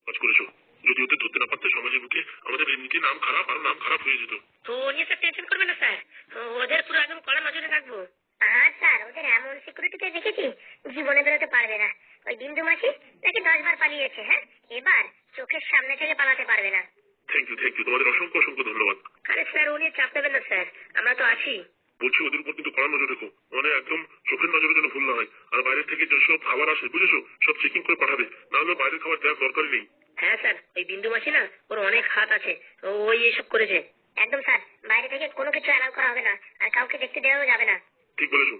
কাজ করেছো। যদি ওদের ধরতে না পারতে সমাজের বুকে আমাদের এমনিতে নাম খারাপ, আরো নাম খারাপ হয়ে যেত। তো ও নিয়ে স্যার টেনশন করবেন না স্যার, ওদের পুরো একদম কড়া নজরে রাখবো। আর স্যার ওদের এমন সিকিউরিটিতে দেখেছি জীবনে বেরোতে পারবে না। ওই বিন্দু মাসি নাকি 10 বার পালিয়েছে, হ্যাঁ এবার চোখের সামনে থেকে পালাতে পারবে না। থ্যাংক ইউ, তোমাদের অসংখ্য অসংখ্য ধন্যবাদ। আরে স্যার ও নিয়ে চাপ নেবেন না স্যার, আমরা তো আছি। বলছি ওদের উপর কিন্তু কড়া নজর রেখো, মানে একদম চোখের নজরে যেন ভুল না হয়। আর বাইরের থেকে যেসব খাবার আসে বুঝেছো, সব চেকিং করে পাঠাবে, নাহলে বাইরের খাবার দেওয়ার দরকারই নেই। হ্যাঁ স্যার, ওই বিন্দু মাসি না ওর অনেক হাত আছে, ওই এসব করেছে। একদম স্যার, বাইরে থেকে কোনো কিছু অ্যালাউ করা হবে না, আর কাউকে দেখতে দেওয়াও যাবে না। ঠিক বলেছো।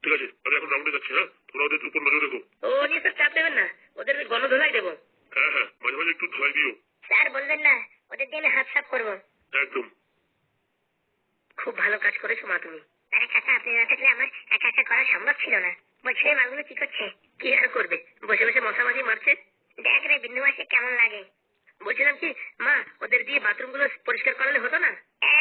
ঠিক আছে, আমি এখন রাউন্ডে যাচ্ছি। হ্যাঁ, তোমরা ওদের উপর নজর রেখো। ও নিয়ে স্যার চাপ নেবেন না, ওদের গণধোলাই দেবো। হ্যাঁ, মাঝে মাঝে একটু ধোলাই দিও। স্যার বলবেন না, ওদের দিয়ে আমি হাত সাফ করবো। একদম। খুব ভালো কাজ করেছো মা তুমি। আরে কাকা, আপনি না থাকলে আমার একা একা করা সম্ভব ছিল না। বলছি এই মালগুলো কি করছে? কি আর করবে, বসে বসে মশামাছি মারছে। দেখ রে বিন্দু মাসি কেমন লাগে। বলছিলাম কি মা, ওদের দিয়ে বাথরুম গুলো পরিষ্কার করালে হতো না?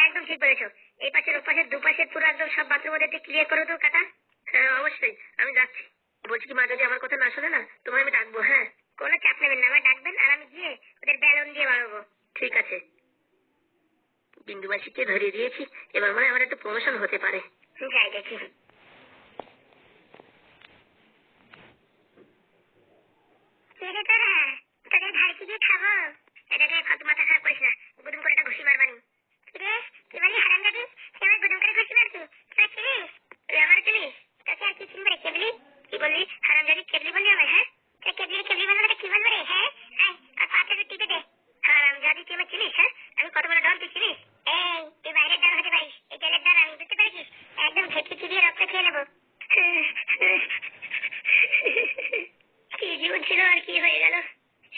একদম ঠিক বলেছো, এই পাশের ওপাশের দুপাশের পুরো একদম সব বাথরুম ওদের দিয়ে ক্লিয়ার করে দাও কাকা। হ্যাঁ অবশ্যই, আমি যাচ্ছি। বলছি কি মা, যদি আমার কথা না শোনে না তোমায় আমি ডাকবো। হ্যাঁ, কোনো চাপ নেবেন না, আমার ডাকবেন আর আমি গিয়ে ওদের ব্যালন দিয়ে বাড়াবো। ঠিক আছে। বিন্দু মাসিকে ধরিয়ে দিয়েছি, এবার মনে হয় আমার একটা প্রমোশন হতে পারে। যাই দেখি। তোদের ধারে কি দিয়ে খাবো? এটাকে কত মাথা খারাপ করিস না, গুদুম করে একটা ঘুষি মারবানি। কিরে কি বলি হারাম যাবি? তুই আমার গুদুম করে ঘুষি মারবি? তুই চিনিস? তুই আমার চিনিস? তোকে আর কি চিনবে রে কেবলি? কি বললি হারাম যাবি কেবলি বললি আমায়? হ্যাঁ, তুই কেবলি কেবলি বলবো কি বলবো রে? হ্যাঁ আয় আর পাটা টিপে দে। হারাম যাবি, তুই আমায় চিনিস? হ্যাঁ, আমি কত বড় ডন তুই চিনিস? এই তুই বাইরের ডন হতে পারিস, এই জেলের ডন আমি, বুঝতে পারছিস? একদম ভেটকি চিবিয়ে রক্ত খেয়ে নেবো। কি জীবন ছিল আর কি হয়ে গেল,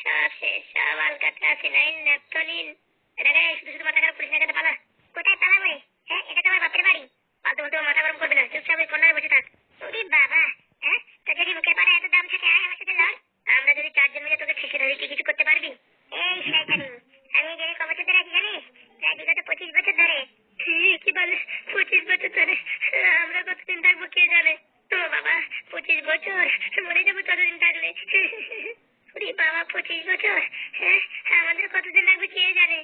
সব শেষ, সব আলকাতরা, ফিনাইল, ন্যাপথলিন। এটাকে শুধু শুধু মাথা খারাপ করিস না, পালা। কোথায় পালাবো রে? হ্যাঁ, এটা তো আমার বাপের বাড়ি। ফালতু ফালতু মাথা গরম করবে না, চুপচাপ ওই কর্নারে বসে থাক। ওরে বাবা, হ্যাঁ তোর যদি মুখের পাড়া এত দাম থাকে আয় আমার সাথে লড়। আমরা যদি 4 জন মিলে তোকে ঠেকে ধরি, কি কিছু করতে পারবি? এই শয়তানি, আমি জেলে ক বছর ধরে আছি জানিস? প্রায় বিগত 25 বছর ধরে। কি বলে 25 বছর ধরে? আমরা কতদিন থাকবো কে জানে। ও বাবা, 25 বছর, মরে যাবো ততদিন থাকলে। ওরে বাবা, 25 বছর, হ্যাঁ আমাদের কতদিন লাগবে কে জানে।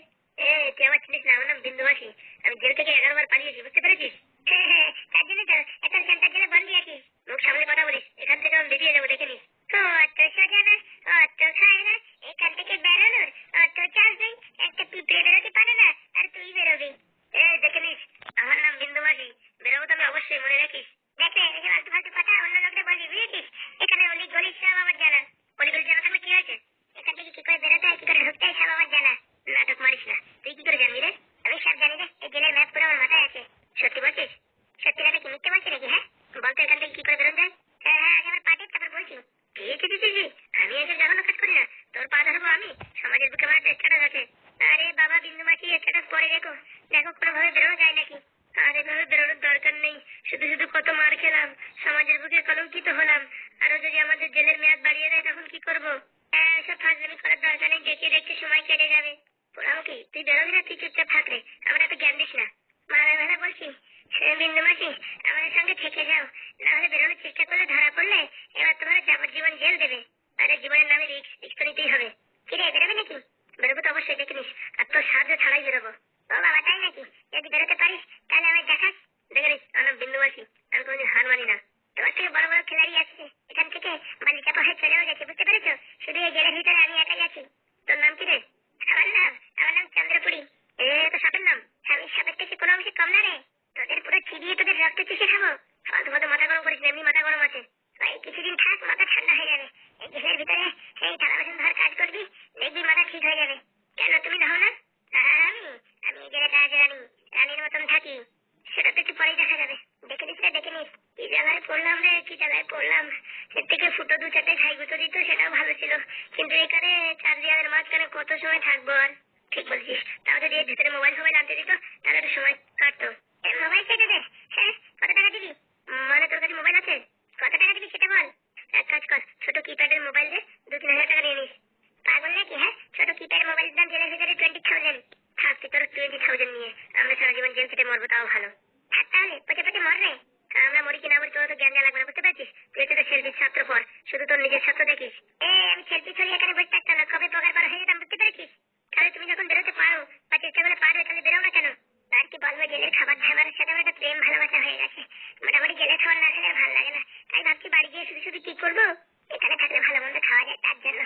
তুই আমার চিনিস না, আমার নাম বিন্দু মাসি। আমি জেল থেকে 11 বার পালিয়েছি, বুঝতে পেরেছিস? হ্যাঁ, তার জন্য তো একটা সেন্টার জেলে বন্দি আছিস। মুখ সামলে কথা বলিস, এখান থেকে আমি বেরিয়ে যাবো, দেখে নিস। অত সোজা না, অত খায় না, এখান থেকে বেরোনোর অত চান্স নেই। একটা পিঁপড়ে বেরোতে পারে না আর তুই বেরোবি। দেখে নিস, আমার নাম বিন্দু মাসি, বেরোবো তো আমি অবশ্যই, মনে রাখিস। দেখে এই ফালতু ফালতু কথা অন্য লোকদের বলবি, বুঝেছিস? এখানে অলি গলি সব আমার জানা। অলিগলি জানা থাকলে কি হয়েছে? এখান থেকে কি করে বেরোতে হয়, কি করে ঢুকতে হয়, সব আমার জানা। নাটক মারিস না, তুই কি করে জানবি রে? আমি সব জানি রে, এই জেলের ম্যাপ পুরো আমার মাথায় আছে। সত্যি বলছিস? সত্যি না কি মিথ্যে বলছিস নাকি? হ্যাঁ বলতো, এখান থেকে কি করে বেরোন যায়? হ্যাঁ, আগে আমার পা টিপ, তারপর বলছি। আমি এসে জঘন্য কাজ করি না, তোর পা ধরবো আমি? সমাজের বুকে আমার একটা স্ট্যাটাস আছে। আরে বাবা বিন্দু মাসি, স্ট্যাটাস পরে দেখো, দেখো কোনোভাবে বেরোনো যায় নাকি। আর এভাবে বেরোনোর দরকার নেই, শুধু শুধু কত মার খেলাম, সমাজের বুকে কলঙ্কিত হলাম। আরো যদি আমাদের জেলের মেয়াদ বাড়িয়ে দেয় তখন কি করবো? এসব ফাজলামি করার দরকার নেই, দেখে দেখতে সময় কেটে যাবে। পোড়ামুখী, তুই বেরোবি না? তুই চুপচাপ থাক রে, আমার এত জ্ঞান দিস না। মারা ভেবে বলছি, বিন্দু মাসি আমাদের সঙ্গে থেকে যাও, না হলে বেরোনোর চেষ্টা করলে ধরা পড়লে এবার তোমার যাবজ্জীবন জেল দেবে। আরে জীবনের নামে রিস্ক, রিস্ক তো নিতেই হবে। কিরে বেরোবি নাকি? বেরোবো তো অবশ্যই, দেখে নিস, আর তোর সাহায্য ছাড়াই বেরোবো। ও বাবা, তাই নাকি? যদি বেরোতে পারিস তাহলে আমায় দেখাস। দেখে নিস, আমার নাম বিন্দু মাসি, আমি কোনোদিন হার মানি না। তোমার থেকে বড় বড় খেলাড়ি আসছে এখান থেকে, বালি চাপা হয়ে চলেও গেছে, বুঝতে পেরেছো? শুধু এই জেলের ভিতরে আমি একাই আছি। তোর নাম কি রে? আমার নাম চন্দ্রপুরি। তো সাপের নাম? আমি সাপের থেকে কোনো অংশে কম না রে, তোদের পুরো চিবিয়ে তোদের রক্ত চুষে খাবো। ফালতু ফালতু মাথা গরম করিস না, এমনি মাথা গরম আছে। এই কিছুদিন থাক, মাথা ঠান্ডা হয়ে যাবে। এই জেলের ভিতরে এই থালা বাসন ধর কাজ করবি, দেখবি মাথা ঠিক হয়ে যাবে। কেন তুমি নাও না? আমি আমি এই জেলে কাজ রানী, রানীর মতন থাকি। সেটা তো একটু পরেই দেখা যাবে, দেখে নিস রে, দেখে নিস। কি জ্বালায় পড়লাম রে, কি জ্বালায় পড়লাম। এর থেকে ফুটো 2-4টে ঘাই গুঁতো দিত, সেটাও ভালো ছিল। কিন্তু এখানে 4 দেয়ালের মাঝখানে কত সময় থাকবো আর? ঠিক বলছিস, তাও যদি এর ভিতরে মোবাইল ফোবাইল আনতে দিত তাহলে একটু সময় কাটতো। মোবাইল চেয়ে দে। হ্যাঁ, কত টাকা দিবি? মানে তোর কাছে মোবাইল আছে? কত টাকা দিবি সেটা বল। এক কাজ কর, ছোট কিপ্যাডের মোবাইল দে, 2-3 হাজার টাকা নিয়ে নিস। পাগল নাকি? হ্যাঁ, ছোট কিপ্যাডের মোবাইলের দাম জেলের ভিতরে 20,000। থাক তুই তোর 20,000 নিয়ে, আমরা সারা জীবন জেল খেটে মরবো, তাও ভালো। থাক তাহলে, পচে পচে মর রে। আমরা মরি কি না মরি তোর তো জ্ঞান দেওয়া লাগবে না, বুঝতে পারছিস? তুই হচ্ছে তো সেলফির ছাত্র পর, শুধু তোর নিজের ছাত্র দেখিস। আমি সেলফি ছড়িয়ে এখানে বসে থাকতাম না, কবে পগার বার হয়ে যেতাম, বুঝতে পেরেছিস? তাহলে তুমি যখন বেরোতে পারো বা চেষ্টা করে পারবে, তাহলে বেরো না কেন? আর কি বলবো, জেলের খাবার ধাবারের সাথে আমার একটা প্রেম ভালোবাসা হয়ে গেছে। মোটামুটি জেলের খাবার না খেলে আর ভালো লাগে না। তাই ভাবছি বাড়ি গিয়ে শুধু শুধু কি করবো, এখানে থাকলে ভালো মন্দ খাওয়া যায় তার জন্য।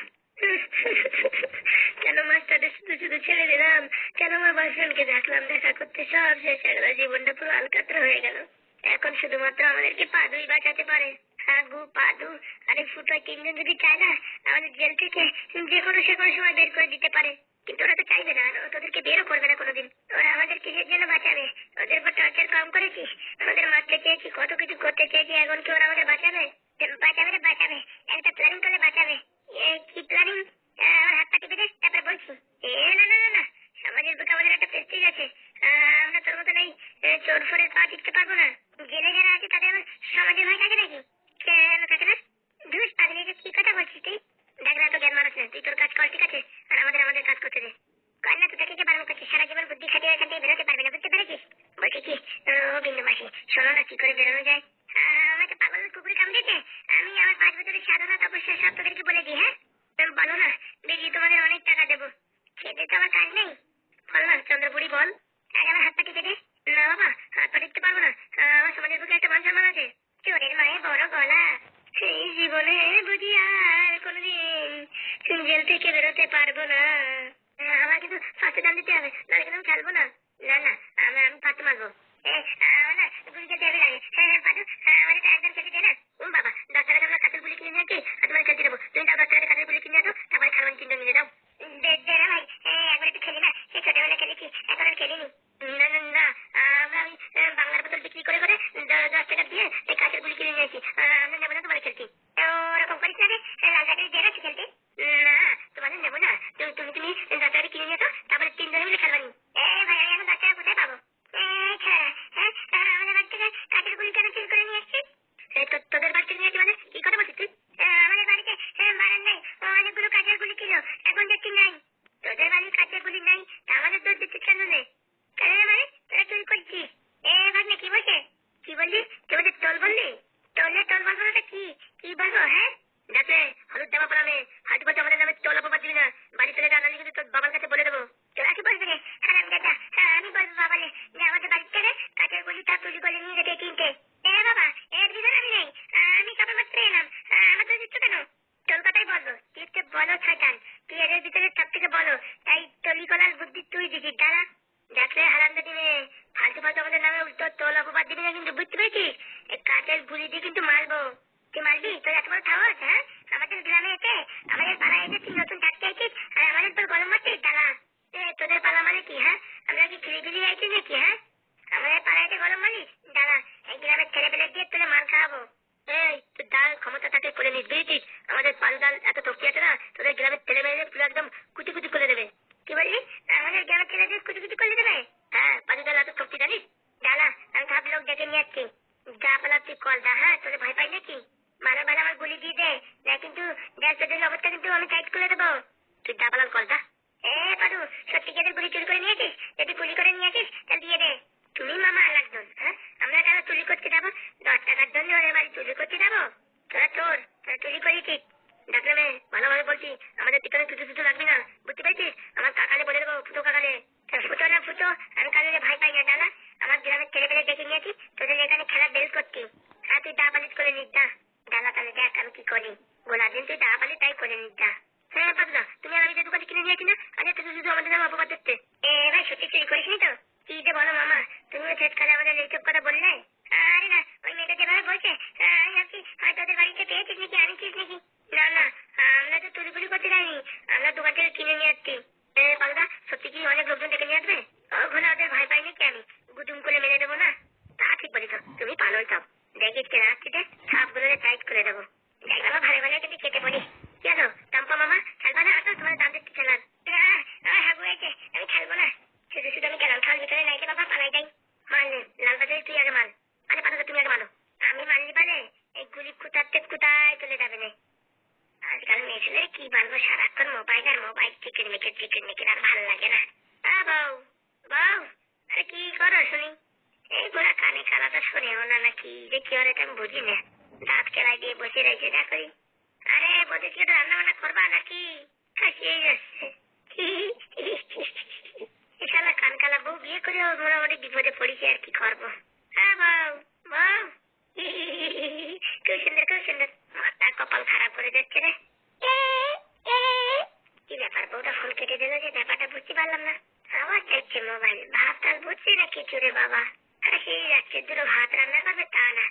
কেন মাস্টারদের শুধু শুধু ছেড়ে দিলাম, কেন আমার বয়ফ্রেন্ডকে দেখলাম দেখা করতে, সব শেষ হয়ে গেল, জীবনটা পুরো আলকাতরা হয়ে গেল। এখন শুধুমাত্র আমাদেরকে পাদুই বাঁচাতে পারে। হাগু, পাদু আর এই ফুটো, তিনজন যদি চায় না আমাদের জেল থেকে যে কোনো সময় বের করে দিতে পারে। কিন্তু ওরা তো চাইবে না, আর তোদেরকে বেরও করবে না কোনোদিন। ওরা আমাদের কিসের জন্য বাঁচাবে? ওদের উপর টর্চার কম করেছিস, আমাদের মারতে চেয়েছি, কত কিছু করতে চেয়েছি, এখন কি ওরা আমাদের বাঁচাবে? বাঁচাবে রে বাঁচাবে, একটা প্ল্যানিং করলে বাঁচাবে। কি প্ল্যানিং? আমার হাত পা টিপে দে, তারপরে বলছি। না না না না, সমাজের বুকে আমাদের একটা প্রেস্টিজ আছে। আমরা তোর মতো নেই, চোর ফোরের পা টিপতে পারবো না। জেলে যারা আছে তাদের আমার সমাজের ভয় থাকে নাকি? কেন থাকে না? ধুস পাগলি, এটা কি কথা বলছিস তুই? দেখ না, তো জ্ঞান মানুষ না, তুই তোর কাজ কর, ঠিক আছে? আর আমাদের কাজ করতে দে। কর না, তোকে কে বারণ করছিস? সারা জীবন বুদ্ধি খাটিয়ে এখান থেকে বেরোতে পারবি না, বুঝতে পেরেছিস? বলছি কি, ও বিন্দু মাসি, শোনো না, কি করে বেরোনো যায়? আমাকে পাগল কুকুরে কামড়েছে, আমি আমার 5 বছরের সাধনা তপস্যা সব তোদেরকে বলে দিই। হ্যাঁ, বলো না, বেরিয়ে তোমাদের অনেক টাকা দেবো। খেতে তো আমার কাজ নেই। বল না চন্দ্রপুরি, বল। আগে আমার হাত পা টিপে দে। না বাবা, হাত পা টিপতে পারবো না, আমার সমাজের বুকে একটা মান সম্মান আছে। চোরের মায়ের বড় গলা, এই জীবনে বুঝি আর কোনোদিন জেল থেকে বেরোতে পারবো না। আমার কিন্তু ফাঁসে দাম দিতে হবে, নাহলে কিন্তু আমি খেলবো না। না না, আমি ফাঁসে মারবো। না, গুলি খেলতে হবে লাগে। হ্যাঁ পাঠু, আমার এটা একদম খেলতে দে না। বাবা, 10 টাকা আমরা কাঠের গুলি কিনে নিয়ে আসি, আর তোমার খেলতে দেবো। তুমি দাও 10 টাকা কাঠের গুলি কিনে আসো, তারপরে খাওয়ান 3 জন মিলে দাও। দে না ভাই, একবার একটু খেলি না, সে ছোটবেলা খেলেছি, এখন আর খেলিনি। না না না, আমরা ওই বাংলার বোতল বিক্রি করে 10 টাকা দিয়ে এই কাঠের গুলি কিনে নিয়েছি। আমরা নেবো না তোমার খেলছি। ওরকম করিস না রে, লাল কাঠের দিয়ে রাখছি খেলতে। না, তোমাদের নেবো না, তুমি 10 টাকা কিনে নিয়ে আসো, তারপরে 3 জনে মিলে খেলবানি। ভাই, আমি এখন 10 টাকা কোথায় পাবো? আমাদের বাড়ি থেকে কাঠের গুলি কেন চুরি করে নিয়ে আসছিস? তোদের বাড়ি থেকে নিয়েছি মানে কি কথা বলছিস তুই? আমাদের বাড়িতে বারান্দায় অনেকগুলো কাঠের গুলি ছিল, এখন দেখছি নাই। তোদের বাড়ির কাঠের গুলি নাই, তা আমাদের তোর দিচ্ছিস কেন নেই? কেন মানে তোরা চুরি করছিস? ভাগ্নে কি বলছে? কি বললি? তুই বলছিস টোল বললি? টোল বলবো না, কি কি বলবো? হ্যাঁ, দেখলে হলুদ জামা পরামে হাঁটু পাতে আমাদের নামে টোল অপবাদ দিবি না। বাড়ি চলে যা, নাহলে কিন্তু তোর বাবার কাছে বলে দেবো। তোরা কি বলবি রে হারাম দাদা? আমি বলবো বাবালে যে আমাদের বাড়ি থেকে কাঠের গুলি তা চুরি করে নিয়ে যেতে কিনতে। বাবা, এর ভিতরে আমি নেই, আমি সবে মাত্র এলাম, আমার তো দিচ্ছ কেন? তোর কথাই বলবো, তুই বলো শয়তান, তুই এদের ভিতরে সব থেকে বলো, তাই টলি করার বুদ্ধি তুই দিছিস। দাঁড়া, দেখলে হারাম দাদি মেয়ে, ফালতু ফালতু আমাদের নামে উল্টো তোল অপবাদ দিবি না কিন্তু, বুঝতে পেরেছিস? এই কাঠের গুলি দিয়ে কিন্তু মারবো। তুই মারবি? তোর এত বড় সাহস? হ্যাঁ, আমাদের গ্রামে এসে, আমাদের পাড়ায় এসে তুই নতুন থাকতে আইছিস, আর আমাদের তোর গরম মারছিস? দাঁড়া, তোদের পালা মানে কি? হ্যাঁ, আমরা কি খিলি আইছিস নাকি? হ্যাঁ, আমাদের পাড়ায় গরম মারিস? দাঁড়া, এই গ্রামের ছেলে পেলে দিয়ে তোরে মার খাওয়াবো। তুই ডাল ক্ষমতা থাকে করে নিস, বুঝেছিস? আমাদের পালু ডাল এত শক্তি আছে না, তোদের গ্রামের ছেলে মেয়েদের পুরো একদম কুচি কুচি করে দেবে। কি বললি? আমাদের গ্রামের ছেলেদের কুচি কুচি করে দেবে? হ্যাঁ, পালু ডাল এত শক্তি জানিস? দাঁড়া, আমি সব লোক ডেকে নিয়ে যাচ্ছি। যা পালা তুই কল দা। হ্যাঁ, তোদের ভয় পাই নাকি? ভালো ভালো আমার গুলি দিয়ে দে, না কিন্তু দেখ তোদের অবস্থা কিন্তু আমি টাইট করে দেবো। তুই যা পালার কল দা। পালু, সত্যি কি এদের গুলি চুরি করে নিয়েছিস? যদি গুলি করে নিয়েছিস তাহলে দিয়ে দে। তুমি মামা আর একজন, হ্যাঁ, আমরা কেন চুরি করতে যাবো? 10 টাকার জন্য ওদের বাড়ি চুরি করতে যাবো? তোরা চুরি করেছিস। ডাকলে মেয়ে, ভালোভাবে বলছি, আমাদের পিছনে ছুটু লাগবি না, বুঝতে পেরেছিস? আমার কাকালে বলে দেবো, ফুটো কাকালে। ফুটো না ফুটো, আমি কালে ভাই পাই না। ডালা, আমার গ্রামের ছেলে পেলে ডেকে নিয়েছি, তোদের এখানে খেলার বেল করছি। হ্যাঁ, তুই দা পালিশ করে নিস দা। ডালা, তাহলে দেখ আমি কি করি। গোলা দিন তুই দা পালি তাই করে নিস দা। হ্যাঁ পাদুদা, তুমি আর আমি যে দোকানে কিনে নিয়েছি না, আরে তুই শুধু আমাদের নামে অপবাদ দিচ্ছে। ভাই, সত্যি চুরি করিসনি তো? কি যে বলো মামা, তুমিও ছেটকালে আমাদের এইসব কথা বললে। আরে না, ওই মেয়েটা যেভাবে বলছে, আমি ভাবছি হয়তো ওদের বাড়িতে পেয়েছিস নাকি, আনিছিস নাকি। না না, আমরা তো চুরি ফুরি করতে যাইনি, আমরা দোকান থেকে কিনে নিয়ে আসছি। পাদুদা, সত্যি কি অনেক লোকজন ডেকে নিয়ে আসবে? ওখানে ওদের ভয় পাই নাকি আমি? গুদুম করে মেরে দেবো না? তা ঠিক বলিস, তুমি পালোই সব। দেখিস কেন আসছিতে, সবগুলো টাইট করে দেবো। দেখ বাবা, ভালো ভালো কিন্তু কেটে পড়ি। কেন টম্পা মামা, খেলবা না? আসো, তোমার দাম দিচ্ছি খেলার। হাগু হয়েছে, আমি খেলবো না। শুধু শুধু আমি গেলাম, খাল ভিতরে নাইতে বাবা, পালাই যাই। মারলে লাল বাজারে তুই আগে মার। আরে পাঠাতে তুমি আগে মারো। আমি মারলি পারে এই গুলি কুতাতে কুতায় চলে যাবে না। আজকাল মেয়ে ছেলে কি বলবো, সারাক্ষণ মোবাইল আর মোবাইল, চিকেন মিকেন আর ভালো লাগে না। বউ, বউ, আরে কি করো শুনি? এই বুড়া কানে কালা তো শোনেও না নাকি যে কি হলে আমি বুঝি না। দাঁত কেলাই দিয়ে বসে রয়েছে দেখো। আরে বলছি কি রান্না বান্না করবা নাকি? হাসিয়ে যাচ্ছে। এছাড়া কান কালা বউ বিয়ে করে মোটামুটি বিপদে পড়েছে আর কি করবো। হ্যাঁ বউ বউ। খুব সুন্দর খুব সুন্দর। মাথা কপাল খারাপ করে যাচ্ছে রে। কি ব্যাপার বউটা ফোন কেটে দিল যে? ব্যাপারটা বুঝতে পারলাম না। আবার চাইছে মোবাইল। ভাত টাল বুঝছি না কিছু রে বাবা। হাসিয়ে যাচ্ছে। দুটো ভাত রান্না করবে তা না।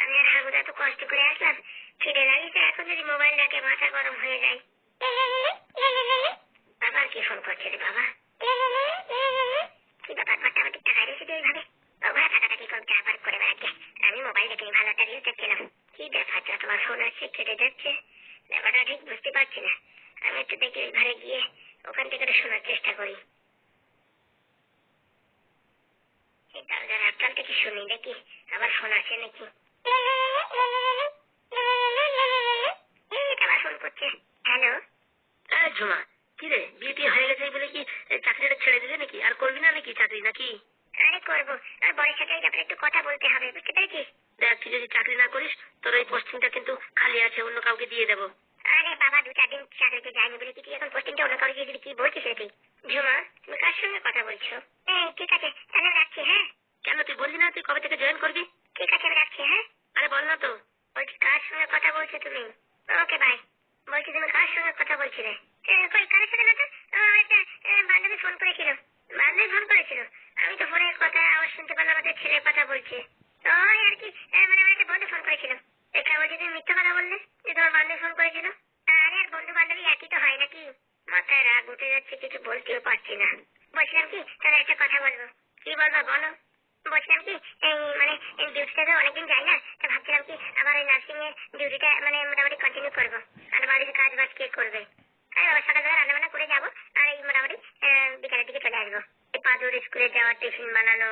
আমি আর হাগুদা তো কষ্ট করে আসলাম, খিদে লাগিয়েছে। এখন যদি মোবাইল দেখে মাথা গরম হয়ে যায়। আবার কি ফোন করছে রে বাবা? কি ব্যাপার মোটামুটি টাকা দিয়েছি এইভাবে? ওরা টাকাটা কি করছে আবার করে বেড়াচ্ছে। আমি মোবাইল দেখিনি, ভালো একটা রিলস দেখছিলাম। কি ব্যাপার তোমার ফোন আসছে কেটে যাচ্ছে? ব্যাপারটা ঠিক বুঝতে পারছি না। আমি একটু দেখি ওই ঘরে গিয়ে ওখান থেকে একটু শোনার চেষ্টা করি। এই দরজার আটকাল থেকে শুনি দেখি আবার ফোন আসে নাকি। আবার ফোন করছে। হ্যালো। ঝুমা, কি রে বিয়ে হয়ে গেছে বলে কি চাকরিটা ছেড়ে দিলে নাকি? আর করবি না নাকি চাকরি নাকি? আরে করবো, আর বরের সাথে এই ব্যাপারে একটু কথা বলতে হবে, বুঝতে পেরেছিস? দেখ তুই যদি চাকরি না করিস তোর ওই পোস্টিংটা কিন্তু খালি আছে, অন্য কাউকে দিয়ে দেবো। আরে বাবা 2-4 দিন চাকরিতে যায়নি বলে কি তুই এখন পোস্টিংটা অন্য কাউকে দিয়ে দিবি? কি বলছিস রে তুই? ঝুমা তুমি কার সঙ্গে কথা বলছো? ঠিক আছে তাহলে রাখছি। হ্যাঁ কেন তুই বললি না তুই কবে থেকে জয়েন করবি? ঠিক আছে আমি রাখছি। হ্যাঁ আরে বল না তো। বলছি কার সঙ্গে কথা বলছো তুমি? Okay bye. বলছি তুমি কার সঙ্গে কথা বলছিলে? কই কার সাথে না তো? একটা বান্ধবী ফোন করেছিল। বান্ধবী ফোন করেছিল? আমি তো ফোনের কথা আওয়াজ শুনতে পারলাম, আমাদের ছেলের কথা বলছে। ওই আর কি মানে আমার একটা বন্ধু ফোন করেছিল। এটা বলছি তুমি মিথ্যা কথা বললে যে তোমার বান্ধবী ফোন করেছিল। আরে আর বন্ধু বান্ধবী একই তো হয় নাকি? মাথায় রাগ উঠে যাচ্ছে, কিছু বলতেও পারছি না। বলছিলাম কি তাহলে একটা কথা বলবো। কি বলবো বলো? বলছিলাম কি এই মানে ডিউটিটা তো অনেকদিন যাই না, তা ভাবছিলাম কি আবার ওই নার্সিং এর ডিউটিটা মানে মোটামুটি কন্টিনিউ করবো। আর বাড়ির কাজ বাজ কে করবে? আমি বাবা সকালবেলা রান্না বান্না করে যাবো, আর এই মোটামুটি বিকালের দিকে চলে আসবো। এই পাদুর স্কুলে যাওয়া, টিফিন বানানো,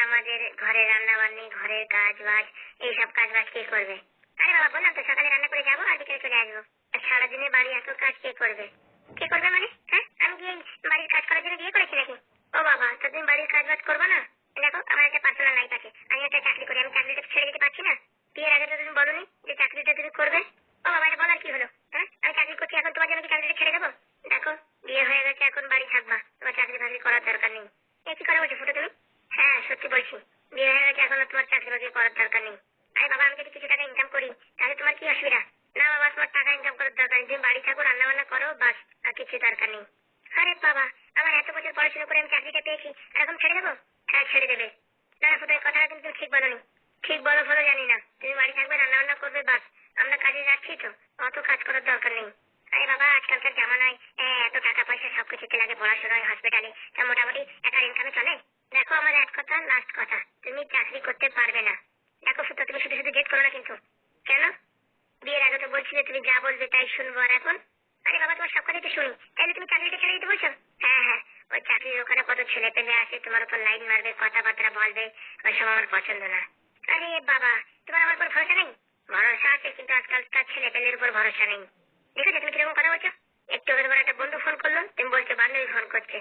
আমাদের ঘরে রান্না বান্নি, ঘরের কাজ বাজ, এইসব কাজ বাজ কে করবে? আরে বাবা বললাম তো সকালে রান্না করে যাবো আর বিকালে চলে আসবো। আর সারাদিনে বাড়ি এত কাজ কে করবে? কে করবে মানে? হ্যাঁ আমি কি বাড়ির কাজ করার জন্য বিয়ে করেছি নাকি? ও বাবা তো তুমি বাড়ির কাজ বাজ করবো না? দেখো আমার একটা পার্সোনাল লাইফ আছে, আমি একটা চাকরি করি, আমি চাকরিটা ছেড়ে দিতে পারছি না। বিয়ের আগে তো তুমি বলোনি যে চাকরিটা তুমি করবে। ও বাবা এটা বলার কি হলো? হ্যাঁ আমি চাকরি করছি, এখন তোমার জন্য কি চাকরিটা ছেড়ে দেবো? দেখো বিয়ে হয়ে গেছে, এখন বাড়ি থাকবা, তোমার চাকরি বাকরি করার দরকার নেই। এ কি করে বলছো ফুটো তুমি? হ্যাঁ সত্যি বলছি, বিয়ে হয়ে গেছে, এখন তোমার চাকরি বাকরি করার দরকার নেই। আরে বাবা আমি যদি কিছু টাকা ইনকাম করি তাহলে তোমার কি অসুবিধা? না বাবা তোমার টাকা ইনকাম করার দরকার নেই, তুমি বাড়ি থাকো, রান্না বান্না করো, বাস, আর কিছু দরকার নেই। আরে বাবা আমার এত বছর পড়াশোনা করে আমি চাকরিটা পেয়েছি, আর এখন ছেড়ে দেবো? হ্যাঁ ছেড়ে দেবে। না ফুটো এই কথাটা কিন্তু তুমি ঠিক বলোনি। ঠিক বলো ফলো জানি না, তুমি বাড়ি থাকবে, রান্না বান্না করবে, বাস, আমরা কাজে যাচ্ছি তো, অত কাজ করার দরকার নেই। আরে বাবা আজকালকার জামানায় এত টাকা পয়সা সবকিছুতে লাগে, পড়াশোনায়, হসপিটালে, তা মোটামুটি একার ইনকামে চলে। দেখো আমার এক কথা লাস্ট কথা, তুমি চাকরি করতে পারবে না। দেখো ফুটো তুমি শুধু শুধু জেদ করো না কিন্তু। কেন? বিয়ের আগে তো বলছিলে তুমি যা বলবে তাই শুনবো, আর এখন? আরে বাবা তোমার সব কথাই তো শুনি, তাহলে তুমি চাকরিটা ছেড়ে দিতে বলছো? হ্যাঁ হ্যাঁ ওই চাকরির ওখানে কত ছেলে পেলে আসে, তোমার উপর লাইন মারবে, কথাবার্তা বলবে, ওইসব আমার পছন্দ না। আরে বাবা তোমার আমার উপর ভরসা নেই? ভরসা আছে কিন্তু আজকালকার ছেলে পেলের উপর ভরসা নেই। দেখেছো তুমি কিরকম কথা বলছো? একটু আগে তোমার একটা বন্ধু ফোন করলো, তুমি বলছো বান্ধবী ফোন করছে।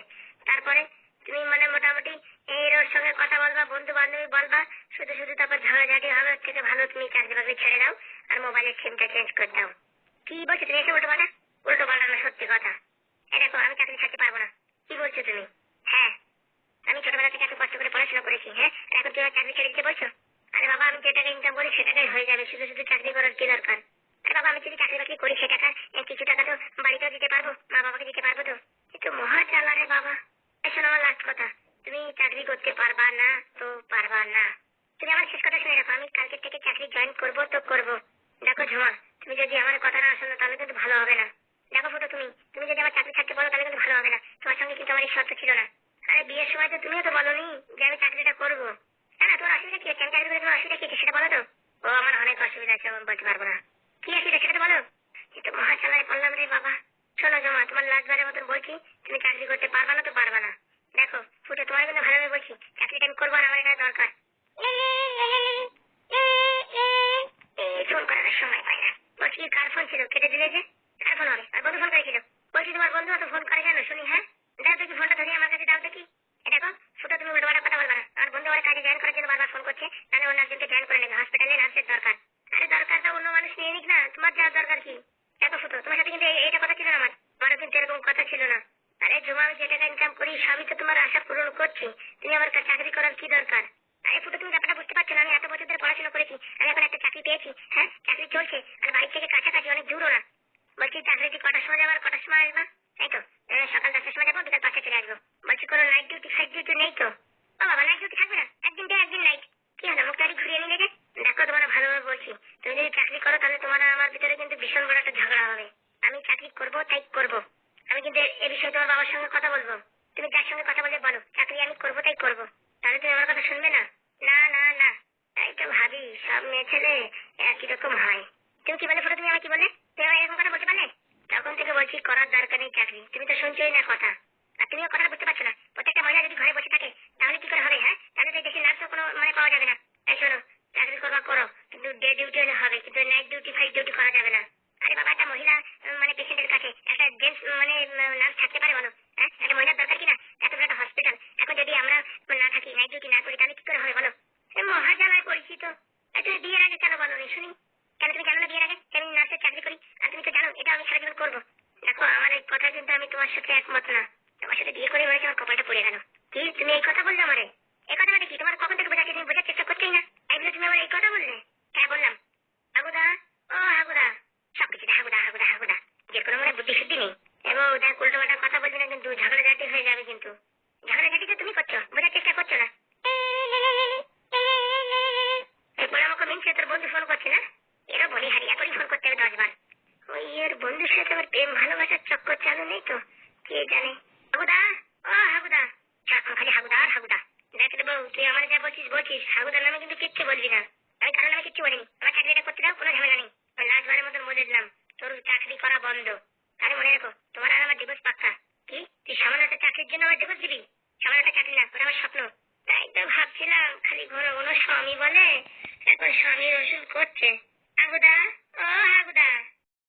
তারপরে তুমি মানে মোটামুটি এই ওর সঙ্গে কথা বলবা, বন্ধু বান্ধবী বলবা, শুধু শুধু তারপর ঝগড়াঝাটি হবে। ওর থেকে ভালো তুমি চাকরি বাকরি ছেড়ে দাও আর মোবাইলের সিমটা চেঞ্জ করে দাও। কি বলছো তুমি এসে উল্টো পাল্টা? উল্টো পাল্টা না, সত্যি কথা। এই দেখো আমি চাকরি ছাড়তে পারবো না। কি বলছো তুমি? হ্যাঁ আমি ছোটবেলা থেকে এত কষ্ট করে পড়াশোনা করেছি, হ্যাঁ আর এখন তুমি চাকরি ছেড়ে দিতে বলছো? আরে বাবা আমি যে টাকা ইনকাম করি সে টাকাই হয়ে যাবে, শুধু শুধু চাকরি করার কি দরকার? আরে বাবা আমি যদি চাকরি বাকরি করি সে টাকা কিছু টাকা তো বাড়িতেও দিতে পারবো, মা বাবাকে দিতে পারবো তো। কিন্তু মহা জ্বালা রে বাবা। শোনো আমার লাস্ট কথা, তুমি চাকরি করতে পারবা না তো পারবা না। তুমি আমার শেষ কথা শুনে রাখো, আমি কালকে থেকে চাকরি জয়েন করবো তো করবো। দেখো ঝুমা তুমি যদি আমার কথা না শোনো তাহলে কিন্তু ভালো হবে না। দেখো ফুটো তুমি তুমি যদি আমার চাকরি ছাড়তে বলো তাহলে কিন্তু ভালো হবে না। তোমার সঙ্গে কিন্তু আমার এই শর্ত ছিল না। আরে বিয়ের সময় তো তুমিও তো বলোনি যে আমি চাকরিটা করবো। না না তোমার অসুবিধা কি হচ্ছে? আমি চাকরি করে তোমার অসুবিধা কি হচ্ছে সেটা বলো তো। ও আমার অনেক অসুবিধা আছে, আমি বলতে পারবো না। কি অসুবিধা সেটা তো বলো। কিন্তু মহা চালায় পড়লাম রে বাবা। শোনো জমা তোমার লাস্ট বারের মতন বলছি, তুমি চাকরি করতে পারবা না তো পারবা না। দেখো ফুটো তোমার কিন্তু ভালোভাবে বলছি, চাকরিটা আমি করবো আর আমার এটা দরকার। ফোন করার সময় পাই না। বলছি কি কার ফোন ছিল কেটে দিলে যে? কার ফোন হবে? আর বন্ধু ফোন করেছিল? বলছি তোমার বন্ধু অত ফোন করে কেন শুনি? হ্যাঁ দাও দেখি ফোনটা ধরে আমার কাছে দাও দেখি। দেখো ফুটো তুমি উল্টো কথা বলবা না, আমার বন্ধু আমার কাজে জয়েন করার জন্য আমার ফোন করছে, তাহলে অন্য একজনকে জয়েন করে নেবে, হসপিটালে নার্সের দরকার। আরে দরকারটা অন্য মানুষ নিয়ে নিক না, তোমার যাওয়ার দরকার কি? দেখো ফুটো, তোমার সাথে কিন্তু এইটা কথা ছিল না আমার, আমারও কিন্তু এরকম কথা ছিল না। আরে জমা, আমি যে টাকা ইনকাম করি সবই তো তোমার আশা পূরণ করছি, তুমি আমার চাকরি করার কি দরকার? আরে ফুটো, তুমি ব্যাপারটা বুঝতে পারছো না? আমি এত বছর ধরে পড়াশোনা করেছি, আমি এখন একটা চাকরি পেয়েছি, হ্যাঁ চাকরি চলছে, আর বাড়ি থেকে কাছাকাছি, অনেক দূরও না। বলছি চাকরি কি কটার সময় যাবো আর কটার সময় আসবা? তাই তো, সকাল 10টার সময় যাবো, বিকাল 5টায় চলে আসবো। বলছি কোনো নাইট ডিউটি ফাইট ডিউটি নেই তো? ও বাবা, নাইট ডিউটি থাকবে না? একদিন ডে একদিন নাইট? কি হলো, মুখটা ঘুরিয়ে নিলে যে? দেখো তোমার ভালোভাবে বলছি, তুমি যদি চাকরি করো তাহলে তোমার আর আমার ভিতরে কিন্তু ভীষণ বড় একটা ঝগড়া হবে। আমি চাকরি করবো তাই করবো, আমি কিন্তু এ বিষয়ে তোমার বাবার সঙ্গে কথা বলবো। তুমি যার সঙ্গে কথা বলে বলো চাকরি আমি করবো তাই করবো, তাহলে তুমি আমার কথা শুনবে না? না না না, তাই তো ভাবি, সব মেয়ে ছেলে একই রকম হয়। তুমি কি বলে ফুটো, তুমি আমাকে কি বলে? তুমি আমার এরকম কথা বলতে পারলে? তখন থেকে বলছি করার দরকার নেই চাকরি, তুমি তো শুনছোই না কথা। আর তুমিও কথা বুঝতে পারছো না, প্রত্যেকটা মহিলা যদি ঘরে বসে থাকে তাহলে কি করে হবে? হ্যাঁ, তাহলে তো দেশে নার্সও কোনো মানে পাওয়া যাবে না। তাই শোনো, চাকরি করবা করো, কিন্তু ডে ডিউটি হলে হবে, কিন্তু নাইট ডিউটি ফাইট ডিউটি করা যাবে না। আরে বাবা, একটা মহিলা মানে পেশেন্টের কাছে একটা জেন্টস মানে নার্স থাকতে পারে বলো? হ্যাঁ, একটা মহিলার দরকার কি না? এত বড় একটা হসপিটাল, এখন যদি আমরা না থাকি, নাইট ডিউটি না করি, তাহলে কি করে হবে বলো? মহাজালায় পড়ছি তো। তুমি বিয়ের আগে কেন বলো নি শুনি? কেন তুমি জানো না বিয়ের আগে আমি নার্সের চাকরি করি? আর তুমি তো জানো এটা আমি সারা জীবন করবো। দেখো, আমার এই কথা কিন্তু আমি তোমার সাথে একমত না। তোমার সাথে বিয়ে করে মনে হচ্ছে আমার কপালটা পড়ে গেল। কি তুমি এই কথা বললে আমারে? এই কথা মানে কি? তোমার কখন থেকে বোঝাচ্ছি, তুমি বোঝার চেষ্টা করছোই না। এই বলে তুমি আমার এই কথা বললে? হ্যাঁ বললাম। হাগুদা, ও হাগুদা, সবকিছুতে হাগুদা হাগুদা হাগুদা, যে কোনো মানে বুদ্ধি শুদ্ধি নেই। এবং দেখ, উল্টো পাল্টা কথা বলবি না কিন্তু, ঝগড়াঝাটি হয়ে যাবে কিন্তু। ঝগড়াঝাটি তো তুমি করছো, বোঝার চেষ্টা করছো না। এরপরে আমাকে মিনছে তোর বন্ধু ফোন করছে না? এরও বলি হারিয়া করে ফোন করতে হবে 10 বার। ওই এর বন্ধুর সাথে আমার প্রেম ভালোবাসার চক্কর চালু নেই তো? কে জানে। হাগুদা, ও হাগুদা, সারাক্ষণ খালি হাগুদা আর হাগুদা। দেখ রে বউ, তুই আমার যা বলছিস বলছিস, হাগুদার নামে কিন্তু কিচ্ছু বলবি না। আমি কারোর নামে কিচ্ছু বলিনি, আমার চাকরিটা করতে দাও, কোনো ঝামেলা নেই। লাস্টবারের মতন বলে দিলাম, তোর চাকরি করা বন্ধ। তাহলে মনে রেখো, তোমার আর আমার ডিভোর্স পাক্কা। কি তুই সামান্য একটা চাকরির জন্য আমার ডিভোর্স দিবি? সামান্য একটা চাকরি না, ওটা আমার স্বপ্ন। তাই তো ভাবছিলাম, খালি ঘরে কোনো স্বামী বলে, এখন স্বামীর ওষুধ করছে। হাগুদা, ও হাগুদা।